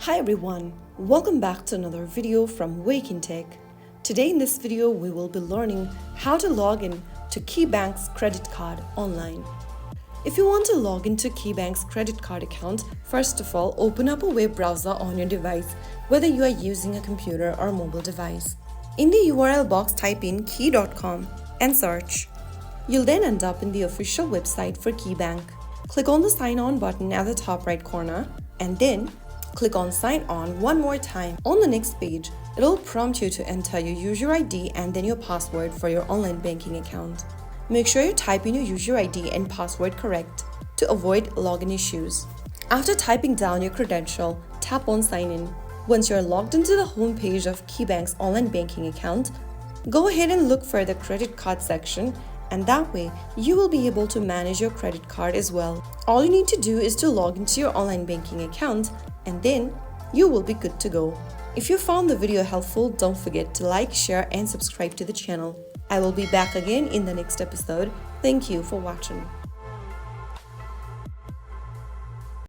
Hi everyone, welcome back to another video from Wake&Tech. Today in this video we will be learning how to log in to KeyBank's credit card online. If you want to log into KeyBank's credit card account, first of all open up a web browser on your device, whether you are using a computer or mobile device. In the URL box type in key.com and search. You'll then end up in the official website for KeyBank. Click on the sign on button at the top right corner and then click on sign on one more time. On the next page, it'll prompt you to enter your user ID and then your password for your online banking account. Make sure you type in your user ID and password correct to avoid login issues. After typing down your credential, tap on sign in. Once you're logged into the home page of KeyBank's online banking account, go ahead and look for the credit card section, and that way you will be able to manage your credit card as well. All you need to do is to log into your online banking account and then you will be good to go. If you found the video helpful, don't forget to like, share and subscribe to the channel. I will be back again in the next episode. Thank you for watching.